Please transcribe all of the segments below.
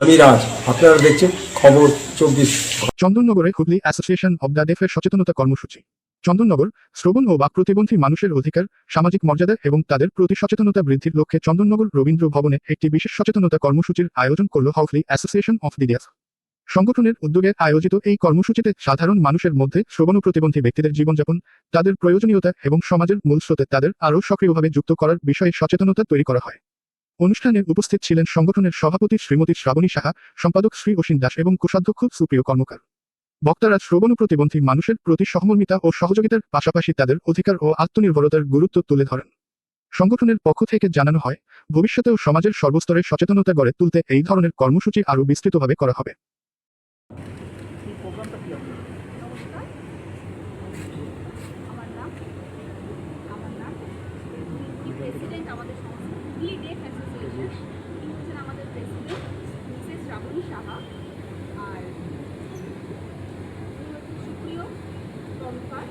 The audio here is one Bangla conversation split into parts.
আমি রাজ, আপনারা দেখছেন খবর 24। চন্দননগরে হুগলি অ্যাসোসিয়েশন অব দ্য ডেফের সচেতনতা কর্মসূচি। চন্দননগর শ্রবণ ও বাক প্রতিবন্ধী মানুষের অধিকার, সামাজিক মর্যাদা এবং তাদের প্রতি সচেতনতা বৃদ্ধির লক্ষ্যে চন্দননগর রবীন্দ্র ভবনে একটি বিশেষ সচেতনতা কর্মসূচির আয়োজন করল Hooghly association of the deaf. সংগঠনের উদ্যোগে আয়োজিত এই কর্মসূচিতে সাধারণ মানুষের মধ্যে শ্রবণ প্রতিবন্ধী ব্যক্তিদের জীবনযাপন, তাদের প্রয়োজনীয়তা এবং সমাজের মূল স্রোতে তাদের আরও সক্রিয়ভাবে যুক্ত করার বিষয়ে সচেতনতা তৈরি করা হয়। অনুষ্ঠানে উপস্থিত ছিলেন সংগঠনের সভাপতি শ্রীমতী শ্রাবণী সাহা, সম্পাদক শ্রী অসীম দাস এবং কোষাধ্যক্ষ সুপ্রিয় কর্মকার। বক্তারা শ্রবণ প্রতিবন্ধী মানুষের প্রতি সহমর্মিতা ও সহযোগিতার পাশাপাশি তাদের অধিকার ও আত্মনির্ভরতার গুরুত্ব তুলে ধরেন। সংগঠনের পক্ষ থেকে জানানো হয়, ভবিষ্যতেও সমাজের সর্বস্তরে সচেতনতা গড়ে তুলতে এই ধরনের কর্মসূচি আরও বিস্তৃতভাবে করা হবে। প্রেসিডেন্ট আমাদের সংস্থা হুগলি ডেফ অ্যাসোসিয়েশন, তিনি হচ্ছেন আমাদের প্রেসিডেন্ট মিসেস শ্রাবণী সাহা, আর উনি হচ্ছেন সুপ্রিয় কর্মকার,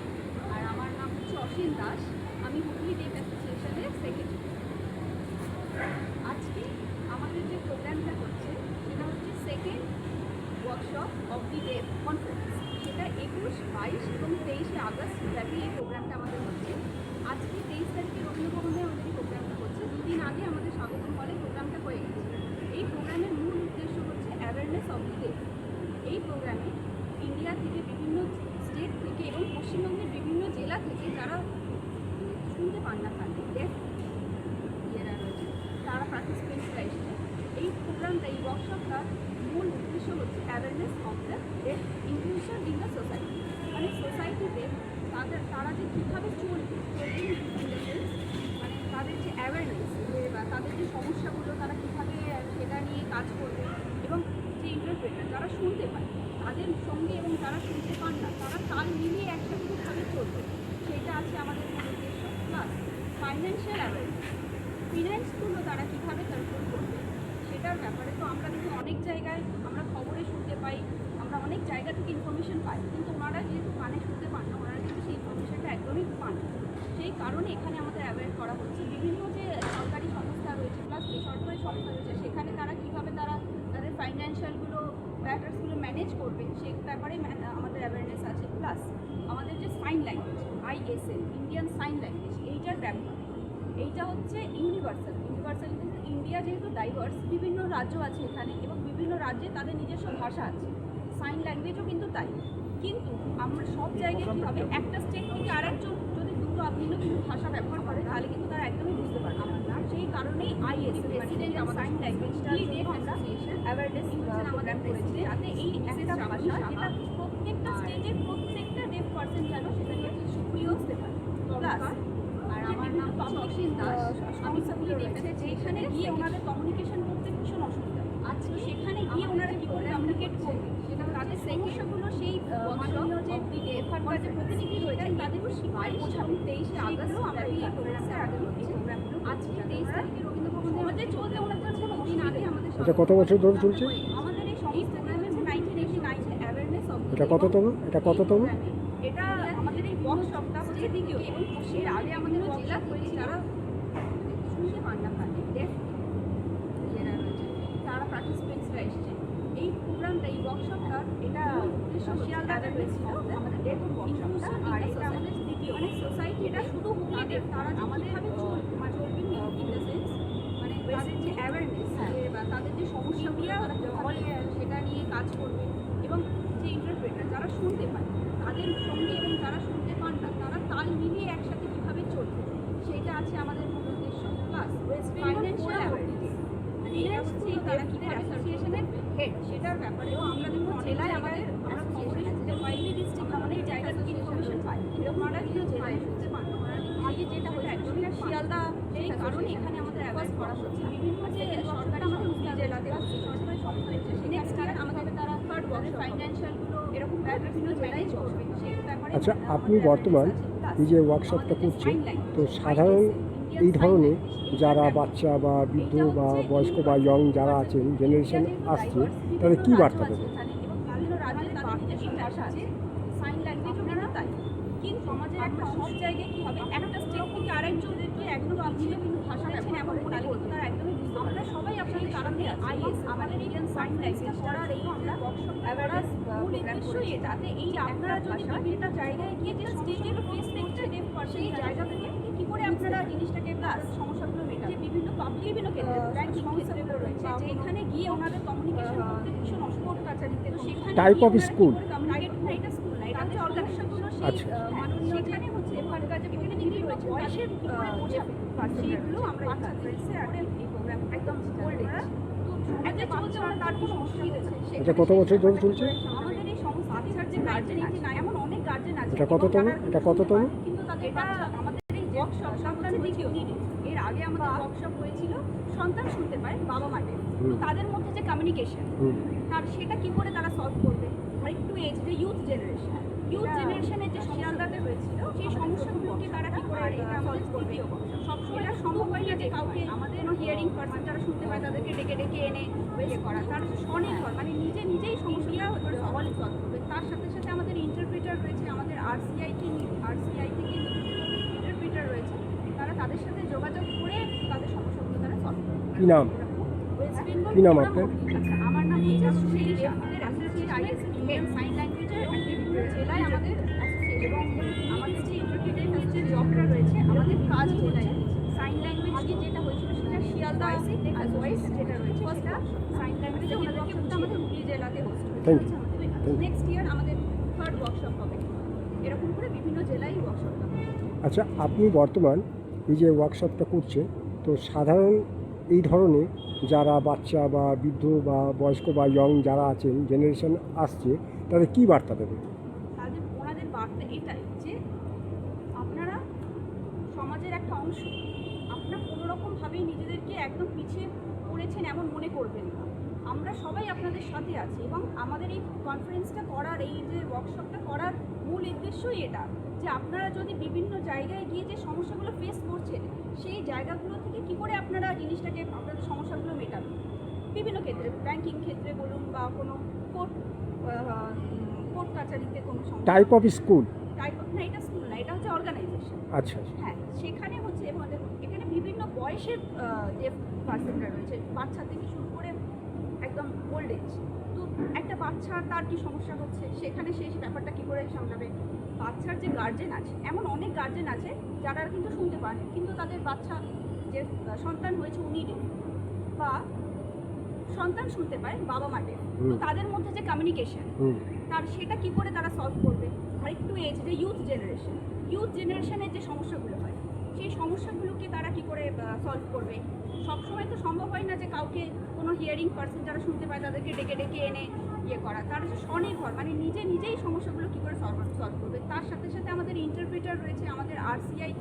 আর আমার নাম হচ্ছে অসীম দাস। আমি হুগলি ডেফ অ্যাসোসিয়েশনের সেক্রেটারি। আজকে আমাদের যে প্রোগ্রামটা হচ্ছে সেটা হচ্ছে second workshop of the deaf conference. সেটা 21, 22 এবং 23শে আগস্ট ব্যাপী এই প্রোগ্রামটা আমাদের হচ্ছে। আজকে 23 তারিখে রবীন্দ্র ভবনে আমাদের এই প্রোগ্রামটা হচ্ছে। দুদিন আগে আমাদের স্বাগতম হলে প্রোগ্রামটা হয়ে গেছে। এই প্রোগ্রামের মূল উদ্দেশ্য হচ্ছে অ্যাওয়ারনেস অফ দি ডেফ। এই প্রোগ্রামে ইন্ডিয়া থেকে বিভিন্ন স্টেট থেকে এবং পশ্চিমবঙ্গের বিভিন্ন জেলা থেকে যারা শুনতে পান না, তাদের ডেফ ইয়েরা রয়েছে, তারা পার্টিসিপেন্টসরা এসেছে। এই প্রোগ্রামটা, এই ওয়ার্কশপটার মূল উদ্দেশ্য হচ্ছে awareness of the deaf inclusion in the society. মানে সোসাইটিতে তারা যে কীভাবে চলবে, মানে তাদের যে অ্যাওয়ারনেস বা তাদের যে সমস্যাগুলো তারা কীভাবে সেটা নিয়ে কাজ করবে, এবং যে ইন্টারপ্রেটার যারা শুনতে পায় তাদের সঙ্গে এবং যারা শুনতে পান না তারা তাল মিলিয়ে একসাথে কীভাবে চলবে, সেটা আছে আমাদের মূল উদ্দেশ্য। প্লাস ফাইন্যান্সিয়াল অ্যাওয়ারনেস, ফিনান্সগুলো তারা কীভাবে কন্ট্রোল করবে সেটার ব্যাপারে। তো আমরা দেখুন অনেক জায়গায় আমরা খবরে শুনতে পাই, আমরা অনেক জায়গা থেকে ইনফরমেশন পাই, কিন্তু ওনারা যেহেতু কানে শুনতে পান না, ওনারা কিন্তু সেই ইনফরমেশনটা একদমই পান না। সেই কারণে এখানে আমাদের অ্যাওয়্যার করা হচ্ছে। বিভিন্ন যে সরকারি সংস্থা রয়েছে প্লাস বেসরকারি সংস্থা রয়েছে, সেখানে তারা কীভাবে তাদের ফাইন্যান্সিয়ালগুলো ম্যাটার্সগুলো ম্যানেজ করবে সেই ব্যাপারে আমাদের অ্যাওয়ারনেস আছে। প্লাস আমাদের যে sign language ISL, Indian sign language, এইটার ব্যবহার, এইটা হচ্ছে ইউনিভার্সাল। ইন্ডিয়া যেহেতু ডাইভার্স, বিভিন্ন রাজ্য আছে এখানে এবং বিভিন্ন রাজ্যে তাদের নিজস্ব ভাষা আছে, সাইন ল্যাঙ্গুয়েজও কিন্তু তাই। কিন্তু আমরা সব জায়গায় কী হবে, একটা স্টেট থেকে আরেকজন যদি দুটো ভিন্ন ভিন্ন ভাষা ব্যবহার করে তাহলে কিন্তু তারা একদমই বুঝতে পারবে না। সেই কারণেই ISL প্রেসিডেন্ট সাইন ল্যাঙ্গুয়েজটা আমরা অ্যাওয়ারনেস আমাদের করেছি, যাতে এই একটা ভাষা যেটা প্রত্যেকটা স্টেজের প্রত্যেকটা ডেফ পার্সন যেন সেটাকে সুপ্রিয় হতে পারে। প্লাস আর আমার নাম অসীম দাস, আমি সবগুলো দেখেছি যেখানে গিয়ে ওনাদের কমিউনিকেশন করতে ভীষণ অসুবিধা। আজকে সেখানে গিয়ে ওনারা কী করে কমিউনিকেট করবে, সেটা তাদের সমস্যাগুলো সেই মাননীয় যে ওখানকার যে প্রতিনিধি রয়েছে তাদের শিক্ষায় বোঝানো। 23শে আগস্টও আমরা এই প্রোগ্রামটা আগে এই প্রোগ্রামগুলো আজকে 23 তারিখে রবীন্দ্র ভবনে আমাদের চলতে ওনাদের কোনো দিন আগে আমাদের এটা কত বছর ধরে চলছে? আমাদের এই প্রোগ্রাম হচ্ছে 1989 অ্যাওয়ারনেস অফ। এটা কততম? এটা আমাদের এই ওয়ার্কশপটা হচ্ছে দ্বিতীয়, এবং এর আগে আমাদের জেলা হয়েছে যারা শুনতে পান না, ডেফ ইয়েরা রয়েছে, তারা পার্টিসিপেন্টসরা এসেছে। এই প্রোগ্রামটা, এই ওয়ার্কশপটা, এটা শিয়ালদাতে হয়েছিল আমাদের ডেফ ওয়ার্কশপটা, আর এটা আমাদের দ্বিতীয়। মানে সোসাইটি, এটা শুধু হুগলিদের, তারা আমাদের চলবে ইন দ্য সেন্স, মানে তাদের যে অ্যাওয়ারনেস বা তাদের যে সমস্যাগুলো তারা কীভাবে সেটা নিয়ে কাজ করবে, এবং যে ইন্টারপ্রেটার যারা শুনতে পায় তাদের সঙ্গে এবং যারা শুনতে পান না তারা তাল মিলিয়ে একসাথে কীভাবে চলবে সেটা আছে আমাদের মূল উদ্দেশ্য। প্লাস ফাইন্যান্সিয়াল অ্যাওয়ারনেস, এটা হচ্ছে তারা কীভাবে অ্যাসোসিয়েশনের হেড সেটার ব্যাপারেও আমরা দেখুন জেলায় আমাদের আমরা খবরে শুনতে পাই, ডিস্ট্রিক্ট অনেক জায়গা থেকে ইনফরমেশন পাই, এরকম ওনারা কিন্তু জেলায় শুনতে পান না। ওনারা আগে যেটা হলো একদমই শিয়ালদা, সেই কারণে এখানে আমাদের অ্যাওয়ার্ড করা হচ্ছে। বিভিন্ন যে সরকারি আমাদের জেলাতে সরকারি সংস্থা রয়েছে, নেক্সট ইয়ার আমাদের তারা থার্ড ওয়ার্ক ফাইন্যান্সিয়ালগুলো এরকম বিভিন্ন ম্যানেজ করবে সেই ব্যাপারে। আচ্ছা, আপনি বর্তমান এই যে ওয়ার্কশপটা করছেন, তো সাধারণ এই ধরনের যারা বাচ্চা বা বৃদ্ধ বা বয়স্ক বা ইয়ং যারা আছেন, জেনারেশন আসছে, তাদের কী বার্তা দেবে? সাইন ল্যাঙ্গুয়েজও কিন্তু তাই, কিন্তু সমাজের একটা সব জায়গায় কী হবে, একটা স্টেট থেকে আরেকজনদেরকে একদম ভিন্ন ভিন্ন ভাষা ব্যবহার করে তাহলে কিন্তু তারা একদমই বুঝতে আমরা সবাই আপনাদের কারণে আইএস আমাদের ইন্ডিয়ান সাইন ল্যাঙ্গুয়েজ করার এই আমরা ওয়ার্কশপ অ্যাওয়ারনেস প্রোগ্রাম করেছি যাতে এই আপনারা যদি বিভিন্ন জায়গায় গিয়ে যে স্টেজের ফেস করতে সেই জায়গা থেকে কি করে আপনারা জিনিসটাকে প্লাস সমস্যাগুলো মেটান যে বিভিন্ন বিভিন্ন ক্ষেত্রে ব্যাংকিং ক্ষেত্রে রয়েছে যেখানে গিয়ে ওনাদের কমিউনিকেশন করতে ভীষণ অসুবিধা কাছারিতে তো সেখানে টাইপ অফ স্কুল কমিউনিকেট না এটা স্কুল না এটা হচ্ছে অর্গানাইজেশনগুলো সেই মানুষ সেখানে হচ্ছে এখানকার যে বিভিন্ন ডিগ্রি রয়েছে বয়সের সেইগুলো আমরা বাচ্চাদেরকে আর এই প্রোগ্রাম একদম ওল্ড এজ তো একটা চলছে তার কোনো অসুবিধা নেই এটা কত বছর ধরে চলছে? আমাদের এই সমস্ত বাচ্চার যে গার্জেন আছে না এমন অনেক গার্জেন আছে এটা কততম? এটা কততম? কিন্তু তাদের বাচ্চা আমাদের এই ওয়ার্কশপ সন্তানের দিকেও এর আগে আমাদের ওয়ার্কশপ হয়েছিল সন্তান শুনতে পায় বাবা মাকে তো তাদের মধ্যে যে কমিউনিকেশন তার সেটা কি করে তারা সলভ করবে আর একটু এজ যে ইউথ জেনারেশনের যে শিয়ালদাতে হয়েছিল সেই সমস্যাগুলোকে তারা কি করে সলভ করবে সবসময় এটা সম্ভব হয় না যে কাউকে আমাদের হিয়ারিং পার্সন যারা শুনতে পায় তাদেরকে ডেকে ডেকে এনে ইয়ে করা তার হচ্ছে স্বনির্ভর মানে নিজেই সমস্যা সবাই সলভ করবে তার সাথে সাথে আমাদের ইন্টারপ্রিটার রয়েছে আমাদের আরসিআই থেকে ইন্টারপ্রিটার রয়েছে তারা তাদের সাথে যোগাযোগ করে তাদের সমস্যাগুলো তারা সলভ করবে কি নাম? কি নাম আপনার? আচ্ছা আমার নাম হচ্ছে সুশীল আমাদের অ্যাসোসিয়েট আইএস ইন্ডিয়ান সাইন ল্যাঙ্গুয়েজের বিভিন্ন জেলায় আমাদের অ্যাসোসিয়েট এবং আমাদের যে ইন্টারপ্রিটের যে জবটা রয়েছে আমাদের কাজ জেলায় সাইন ল্যাঙ্গুয়েজ যেটা হয়েছিল সেটা শিয়ালদা আর ভয়েস যেটা রয়েছে সেটা সাইন ল্যাঙ্গুয়েজে ওনাদেরকে আমাদের হুগলি জেলাতে host Thank you. Next year আমাদের থার্ড ওয়ার্কশপ হবে এরকম করে বিভিন্ন জেলায় ওয়ার্কশপটা হবে আচ্ছা, আপনি বর্তমান এই যে ওয়ার্কশপটা করছেন, তো সাধারণ এই ধরনের যারা বাচ্চা বা বৃদ্ধ বা বয়স্ক বা ইয়ং যারা আছেন, জেনারেশন আসছে, তাদের কী বার্তা দেবে? তাদের ওনাদের বার্তা এটাই যে আপনারা সমাজের একটা অংশ আপনারা কোনোরকমভাবেই নিজেদেরকে একদম পিছিয়ে পড়েছেন এমন মনে করবেন না আমরা সবাই আপনাদের সাথে আছি এবং আমাদের এই কনফারেন্সটা করার এই যে ওয়ার্কশপটা করার মূল উদ্দেশ্যই এটা যে আপনারা যদি বিভিন্ন জায়গায় গিয়ে যে সমস্যাগুলো ফেস করছেন সেই জায়গাগুলো থেকে কি করে আপনারা জিনিসটাকে আপনাদের সমস্যাগুলো মেটাবেন বিভিন্ন ক্ষেত্রে ব্যাংকিং ক্ষেত্রে বলুন বা কোনো কোর্ট কাছারিতে কোনো সমস্যা type of school? Type of না এটা স্কুল না এটা হচ্ছে অর্গানাইজেশন আচ্ছা, হ্যাঁ সেখানে হচ্ছে আমাদের এখানে বিভিন্ন বয়সের যে পার্সনরা রয়েছে বাচ্চা থেকে শুরু করে একদম ওল্ড এজ তো একটা বাচ্চা তার কি সমস্যা হচ্ছে সেখানে সেই ব্যাপারটা কী করে সামলাবে বাচ্চার যে গার্জেন আছে এমন অনেক গার্জেন আছে যারা কিন্তু শুনতে পান কিন্তু তাদের বাচ্চা যে সন্তান হয়েছে উনি বা সন্তান শুনতে পায় বাবা মাকে তো তাদের মধ্যে যে কমিউনিকেশন তার সেটা কি করে তারা সলভ করবে আর একটু এজ যে ইউথ জেনারেশনের যে সমস্যাগুলো হয় সেই সমস্যাগুলোকে তারা কি করে সলভ করবে সবসময় তো সম্ভব হয় না যে কাউকে কোনো হিয়ারিং পার্সন যারা শুনতে পায় তাদেরকে ডেকে ডেকে এনে ইয়ে করা তার হচ্ছে স্বনির্ভর মানে নিজেই সমস্যাগুলো কী করে সলভ করবে তার সাথে সাথে আমাদের ইন্টারপ্রিটার রয়েছে আমাদের আরসিআই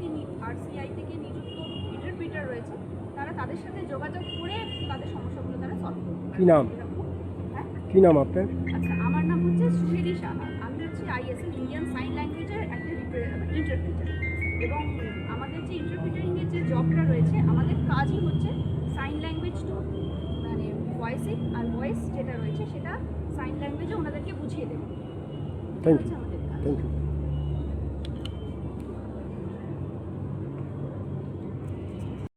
থেকে নিযুক্ত ইন্টারপ্রিটার রয়েছে তারা তাদের সাথে যোগাযোগ করে তাদের সমস্যাগুলো তারা সলভ করবে কি নাম? হ্যাঁ কি নাম আপনার? আচ্ছা আমার নাম হচ্ছে সুহেলি সাহা আমি হচ্ছে আইএসএল ইন্ডিয়ান সাইন ল্যাঙ্গুয়েজের একটা ইন্টারপ্রিটার এবং আমাদের যে ইন্টারপ্রিটারিংয়ের যে জবটা রয়েছে আমাদের কাজই হচ্ছে সাইন ল্যাঙ্গুয়েজ টু মানে ভয়েসিং আর ভয়েস যেটা রয়েছে সেটা সাইন ল্যাঙ্গুয়েজে ওনাদেরকে বুঝিয়ে দেবে থ্যাংক ইউ, আমাদের কাজ থ্যাংক ইউ।